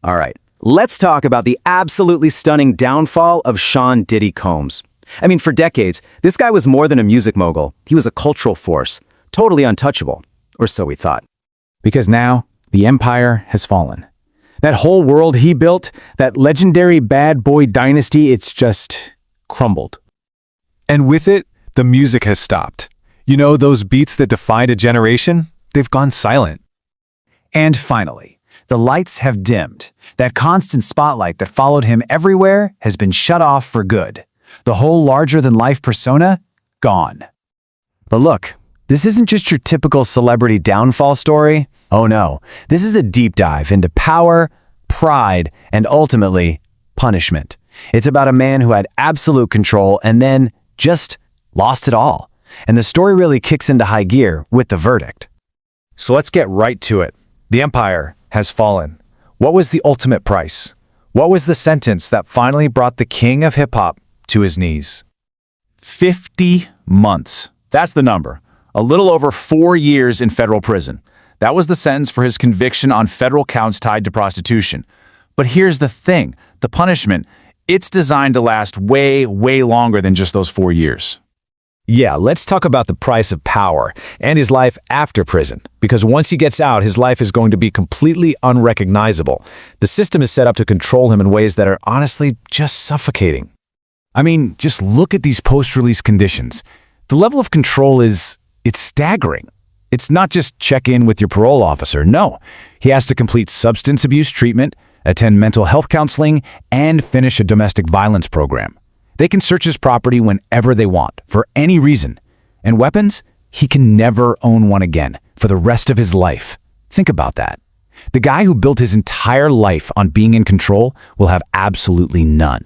All right, let's talk about the absolutely stunning downfall of Sean Diddy Combs. I mean, for decades, this guy was more than a music mogul. He was a cultural force, totally untouchable, or so we thought. Because now, the empire has fallen. That whole world he built, that legendary bad boy dynasty, it's just crumbled. And with it, the music has stopped. You know, those beats that defined a generation? They've gone silent. And finally, the lights have dimmed. That constant spotlight that followed him everywhere has been shut off for good. The whole larger-than-life persona, gone. But look, this isn't just your typical celebrity downfall story. Oh no, this is a deep dive into power, pride, and ultimately, punishment. It's about a man who had absolute control and then just lost it all. And the story really kicks into high gear with the verdict. So let's get right to it. The empire has fallen. What was the ultimate price? What was the sentence that finally brought the king of hip-hop to his knees? 50 months. That's the number. A little over 4 years in federal prison. That was the sentence for his conviction on federal counts tied to prostitution. But here's the thing. The punishment, it's designed to last way, way longer than just those 4 years. Yeah, let's talk about the price of power and his life after prison. Because once he gets out, his life is going to be completely unrecognizable. The system is set up to control him in ways that are honestly just suffocating. I mean, just look at these post-release conditions. The level of control it's staggering. It's not just check in with your parole officer. No, he has to complete substance abuse treatment, attend mental health counseling, and finish a domestic violence program. They can search his property whenever they want, for any reason. And weapons? He can never own one again, for the rest of his life. Think about that. The guy who built his entire life on being in control will have absolutely none.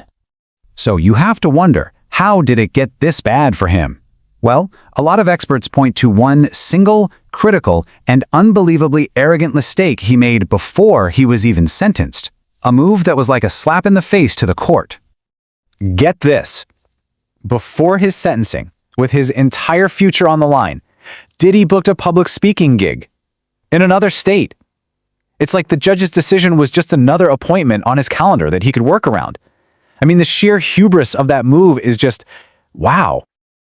So you have to wonder, how did it get this bad for him? Well, a lot of experts point to one single, critical, and unbelievably arrogant mistake he made before he was even sentenced. A move that was like a slap in the face to the court. Get this. Before his sentencing, with his entire future on the line, Diddy booked a public speaking gig in another state. It's like the judge's decision was just another appointment on his calendar that he could work around. I mean, the sheer hubris of that move is just, wow.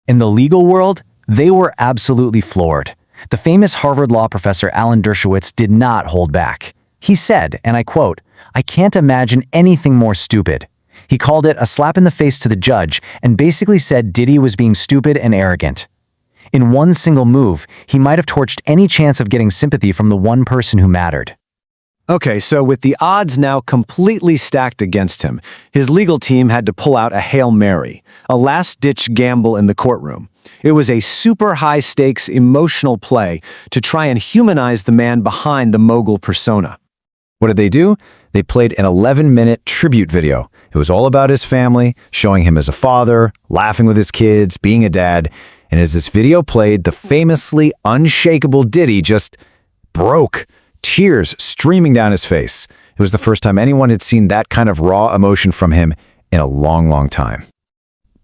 In the legal world, they were absolutely floored. The famous Harvard law professor Alan Dershowitz did not hold back. He said, and I quote, "I can't imagine anything more stupid." He called it a slap in the face to the judge and basically said Diddy was being stupid and arrogant. In one single move, he might have torched any chance of getting sympathy from the one person who mattered. Okay, so with the odds now completely stacked against him, his legal team had to pull out a Hail Mary, a last-ditch gamble in the courtroom. It was a super high-stakes emotional play to try and humanize the man behind the mogul persona. What did they do? They played an 11-minute tribute video. It was all about his family, showing him as a father, laughing with his kids, being a dad. And as this video played, the famously unshakable Diddy just broke, tears streaming down his face. It was the first time anyone had seen that kind of raw emotion from him in a long, long time.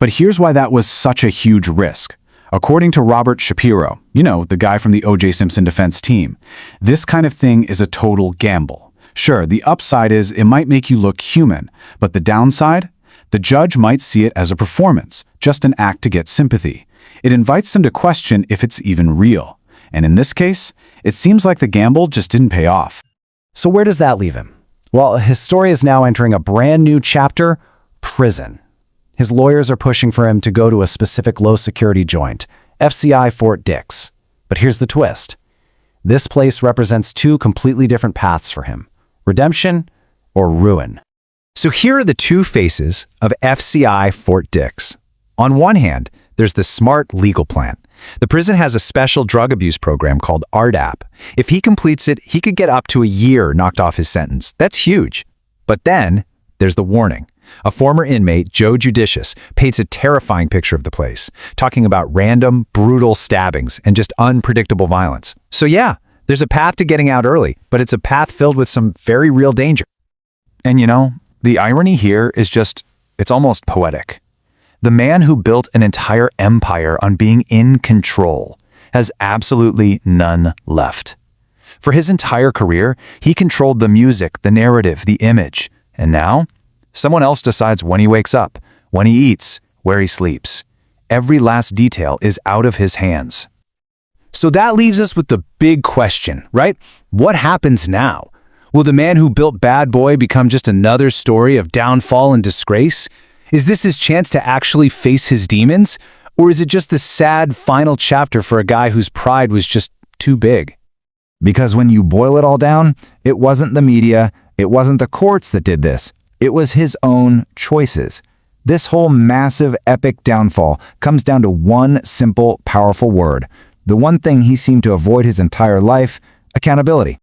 But here's why that was such a huge risk. According to Robert Shapiro, you know, the guy from the O.J. Simpson defense team, this kind of thing is a total gamble. Sure, the upside is it might make you look human, but the downside? The judge might see it as a performance, just an act to get sympathy. It invites them to question if it's even real. And in this case, it seems like the gamble just didn't pay off. So where does that leave him? Well, his story is now entering a brand new chapter, prison. His lawyers are pushing for him to go to a specific low-security joint, FCI Fort Dix. But here's the twist. This place represents two completely different paths for him. Redemption or ruin. So here are the two faces of FCI Fort Dix. On one hand, there's the smart legal plan. The prison has a special drug abuse program called RDAP. If he completes it, he could get up to a year knocked off his sentence. That's huge. But then there's the warning. A former inmate, Joe Judicious, paints a terrifying picture of the place, talking about random, brutal stabbings and just unpredictable violence. So yeah, there's a path to getting out early, but it's a path filled with some very real danger. And you know, the irony here is it's almost poetic. The man who built an entire empire on being in control has absolutely none left. For his entire career, he controlled the music, the narrative, the image. And now, someone else decides when he wakes up, when he eats, where he sleeps. Every last detail is out of his hands. So that leaves us with the big question, right? What happens now? Will the man who built Bad Boy become just another story of downfall and disgrace? Is this his chance to actually face his demons? Or is it just the sad final chapter for a guy whose pride was just too big? Because when you boil it all down, it wasn't the media, it wasn't the courts that did this. It was his own choices. This whole massive, epic downfall comes down to one simple, powerful word. The one thing he seemed to avoid his entire life: accountability.